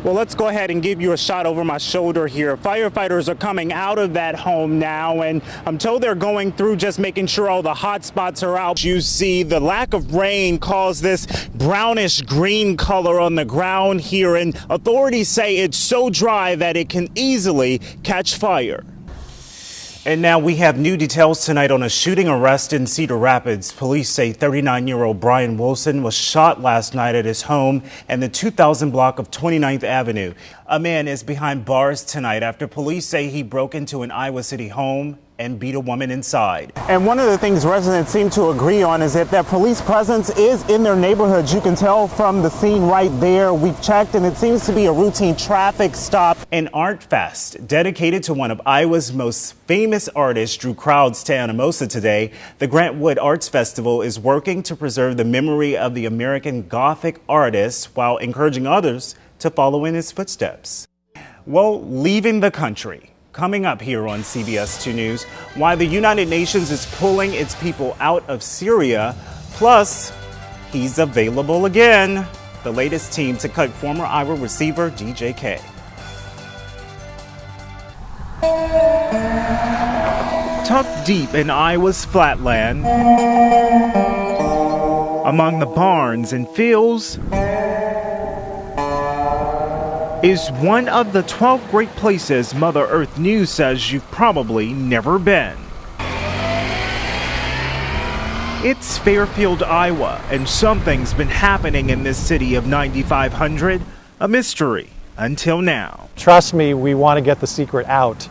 Well, let's go ahead and give you a shot over my shoulder here. Firefighters are coming out of that home now, and I'm told they're going through just making sure all the hot spots are out. You see the lack of rain caused this brownish green color on the ground here, and authorities say it's so dry that it can easily catch fire. And now we have new details tonight on a shooting arrest in Cedar Rapids. Police say 39-year-old Brian Wilson was shot last night at his home in the 2000 block of 29th Avenue. A man is behind bars tonight after police say he broke into an Iowa City home and beat a woman inside. And one of the things residents seem to agree on is that police presence is in their neighborhoods. You can tell from the scene right there. We've checked and it seems to be a routine traffic stop. An art fest dedicated to one of Iowa's most famous artists drew crowds to Anamosa today. The Grant Wood Arts Festival is working to preserve the memory of the American Gothic artist while encouraging others to follow in his footsteps. Well, leaving the country. Coming up here on CBS 2 News, why the United Nations is pulling its people out of Syria. Plus, he's available again. The latest team to cut former Iowa receiver DJK. Tucked deep in Iowa's flatland, among the barns and fields, is one of the 12 great places Mother Earth News says you've probably never been. It's Fairfield, Iowa, and something's been happening in this city of 9,500, a mystery until now. Trust me, we want to get the secret out.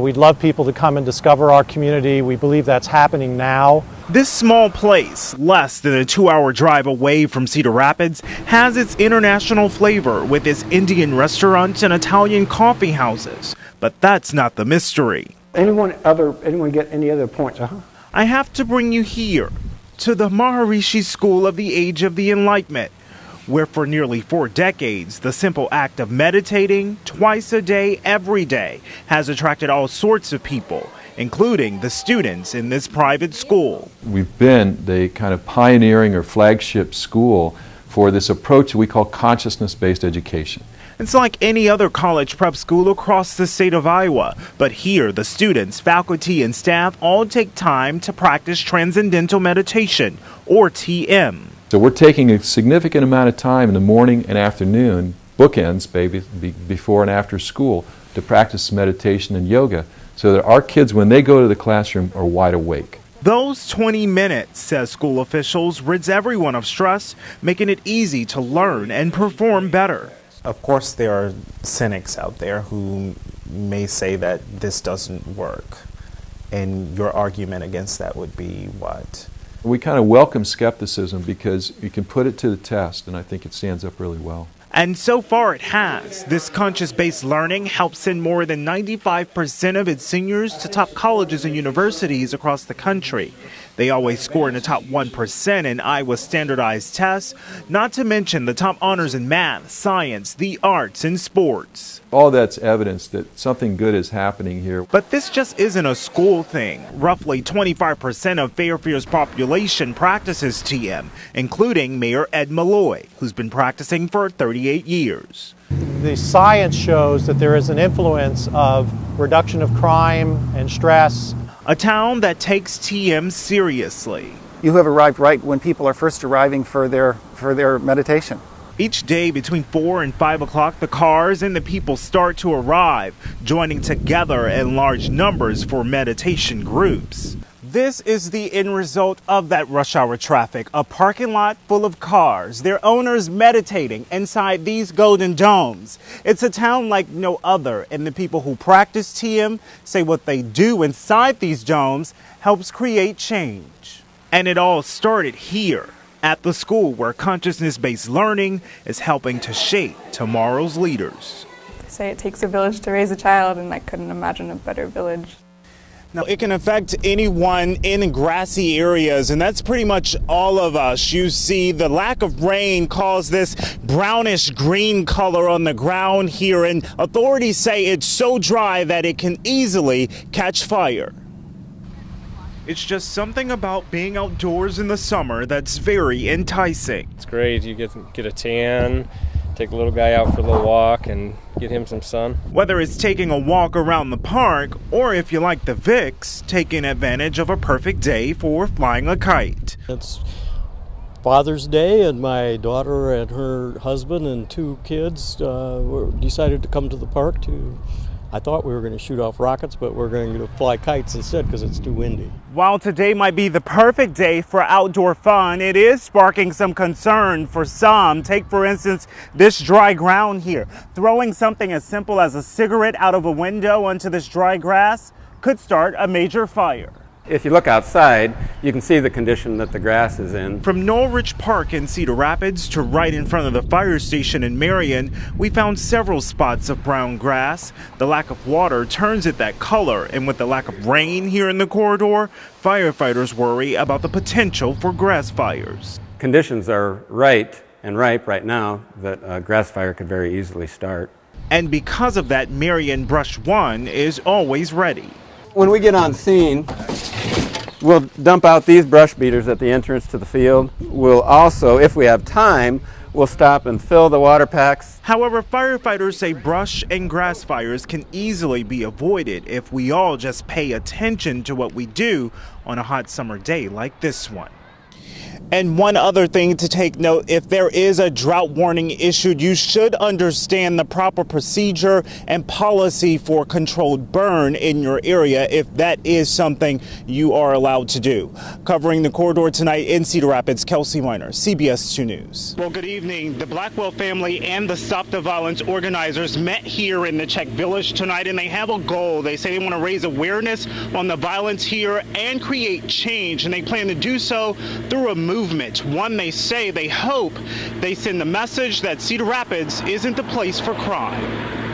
We'd love people to come and discover our community. We believe that's happening now. This small place, less than a 2-hour drive away from Cedar Rapids, has its international flavor with its Indian restaurants and Italian coffee houses. But that's not the mystery. Anyone get any other points? I have to bring you here, to the Maharishi School of the Age of the Enlightenment, where for nearly 4 decades, the simple act of meditating twice a day, every day, has attracted all sorts of people, including the students in this private school. We've been the kind of pioneering or flagship school for this approach we call consciousness-based education. It's like any other college prep school across the state of Iowa, but here the students, faculty, and staff all take time to practice transcendental meditation, or TM. So we're taking a significant amount of time in the morning and afternoon, bookends, before and after school, to practice meditation and yoga so that our kids, when they go to the classroom, are wide awake. Those 20 minutes, says school officials, rids everyone of stress, making it easy to learn and perform better. Of course, there are cynics out there who may say that this doesn't work. And your argument against that would be what? We kind of welcome skepticism because you can put it to the test, and I think it stands up really well. And so far it has. This conscious-based learning helps send more than 95% of its seniors to top colleges and universities across the country. They always score in the top 1% in Iowa's standardized tests, not to mention the top honors in math, science, the arts, and sports. All that's evidence that something good is happening here. But this just isn't a school thing. Roughly 25% of Fairfield's population practices TM, including Mayor Ed Malloy, who's been practicing for 38 years. The science shows that there is an influence of reduction of crime and stress. A town that takes TM seriously. You have arrived right when people are first arriving for their meditation. Each day between 4 and 5 o'clock, the cars and the people start to arrive, joining together in large numbers for meditation groups. This is the end result of that rush hour traffic, a parking lot full of cars, their owners meditating inside these golden domes. It's a town like no other, and the people who practice TM say what they do inside these domes helps create change. And it all started here, at the school where consciousness-based learning is helping to shape tomorrow's leaders. They say it takes a village to raise a child, and I couldn't imagine a better village. Now, it can affect anyone in grassy areas, and that's pretty much all of us. You see, the lack of rain caused this brownish green color on the ground here, and authorities say it's so dry that it can easily catch fire. It's just something about being outdoors in the summer that's very enticing. It's great. You get a tan, take a little guy out for a little walk and get him some sun. Whether it's taking a walk around the park or, if you like the Vicks, taking advantage of a perfect day for flying a kite. It's Father's Day, and my daughter and her husband and 2 kids decided to come to the park to, I thought we were going to shoot off rockets, but we're going to fly kites instead because it's too windy. While today might be the perfect day for outdoor fun, it is sparking some concern for some. Take, for instance, this dry ground here. Throwing something as simple as a cigarette out of a window onto this dry grass could start a major fire. If you look outside, you can see the condition that the grass is in. From Norridge Park in Cedar Rapids to right in front of the fire station in Marion, we found several spots of brown grass. The lack of water turns it that color, and with the lack of rain here in the corridor, firefighters worry about the potential for grass fires. Conditions are right and ripe right now that a grass fire could very easily start. And because of that, Marion Brush 1 is always ready. When we get on scene, we'll dump out these brush beaters at the entrance to the field. We'll also, if we have time, we'll stop and fill the water packs. However, firefighters say brush and grass fires can easily be avoided if we all just pay attention to what we do on a hot summer day like this one. And one other thing to take note, if there is a drought warning issued, you should understand the proper procedure and policy for controlled burn in your area if that is something you are allowed to do. Covering the corridor tonight in Cedar Rapids, Kelsey Minor, CBS 2 News. Well, good evening. The Blackwell family and the Stop the Violence organizers met here in the Czech Village tonight, and they have a goal. They say they want to raise awareness on the violence here and create change, and they plan to do so through a movement. One, they say they hope they send the message that Cedar Rapids isn't the place for crime.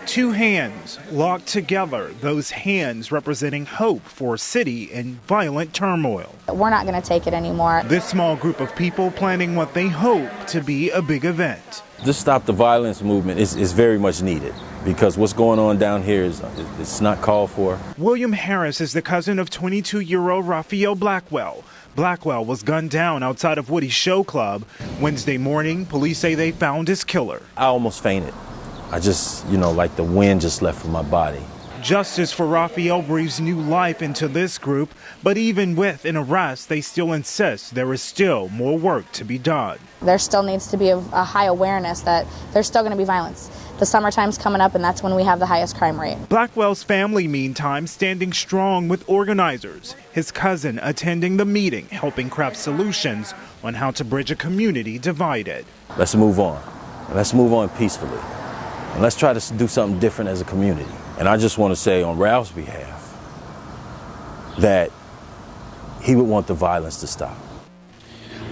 2 hands locked together, those hands representing hope for a city in violent turmoil. We're not going to take it anymore. This small group of people planning what they hope to be a big event. This Stop the Violence movement is very much needed because what's going on down here it's not called for. William Harris is the cousin of 22-year-old Raphael Blackwell. Blackwell was gunned down outside of Woody's Show Club. Wednesday morning, police say they found his killer. I almost fainted. I just, like the wind just left from my body. Justice for Raphael breathes new life into this group, but even with an arrest, they still insist there is still more work to be done. There still needs to be a high awareness that there's still going to be violence. The summertime's coming up, and that's when we have the highest crime rate. Blackwell's family, meantime, standing strong with organizers. His cousin attending the meeting, helping craft solutions on how to bridge a community divided. Let's move on. Let's move on peacefully. And let's try to do something different as a community. And I just want to say on Ralph's behalf that he would want the violence to stop.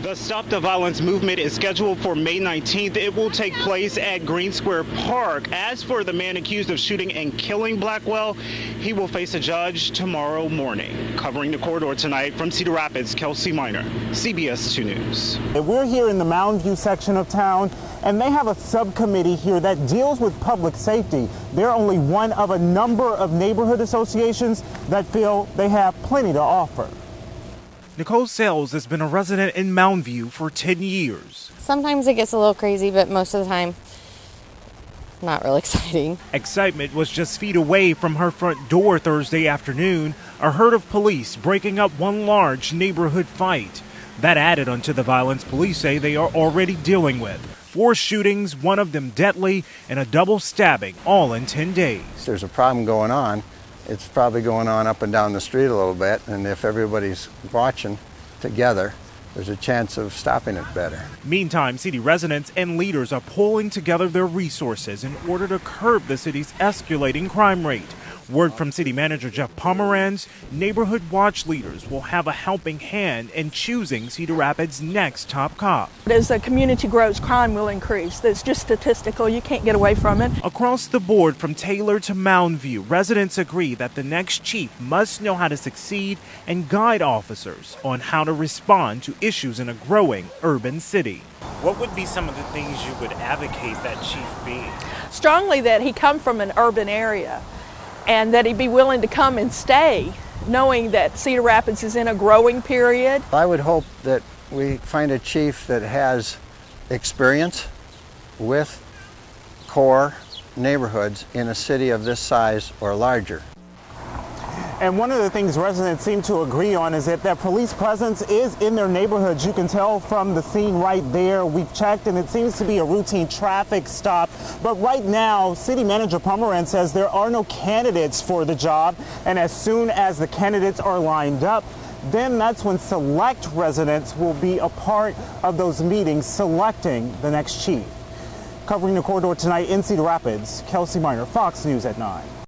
The Stop the Violence movement is scheduled for May 19th. It will take place at Green Square Park. As for the man accused of shooting and killing Blackwell, he will face a judge tomorrow morning. Covering the corridor tonight from Cedar Rapids, Kelsey Minor, CBS 2 News. We're here in the Mound View section of town, and they have a subcommittee here that deals with public safety. They're only one of a number of neighborhood associations that feel they have plenty to offer. Nicole Sales has been a resident in Mound View for 10 years. Sometimes it gets a little crazy, but most of the time, not real exciting. Excitement was just feet away from her front door Thursday afternoon, a herd of police breaking up one large neighborhood fight. That added onto the violence police say they are already dealing with. 4 shootings, one of them deadly, and a double stabbing, all in 10 days. There's a problem going on. It's probably going on up and down the street a little bit, and if everybody's watching together, there's a chance of stopping it better. Meantime, city residents and leaders are pulling together their resources in order to curb the city's escalating crime rate. Word from City Manager Jeff Pomeranz, neighborhood watch leaders will have a helping hand in choosing Cedar Rapids' next top cop. As the community grows, crime will increase. That's just statistical. You can't get away from it. Across the board, from Taylor to Mound View, residents agree that the next chief must know how to succeed and guide officers on how to respond to issues in a growing urban city. What would be some of the things you would advocate that chief be? Strongly that he come from an urban area, and that he'd be willing to come and stay, knowing that Cedar Rapids is in a growing period. I would hope that we find a chief that has experience with core neighborhoods in a city of this size or larger. And one of the things residents seem to agree on is that police presence is in their neighborhoods. You can tell from the scene right there. We've checked and it seems to be a routine traffic stop. But right now, City Manager Pomeranz says there are no candidates for the job. And as soon as the candidates are lined up, then that's when select residents will be a part of those meetings selecting the next chief. Covering the corridor tonight in Cedar Rapids, Kelsey Minor, Fox News at 9.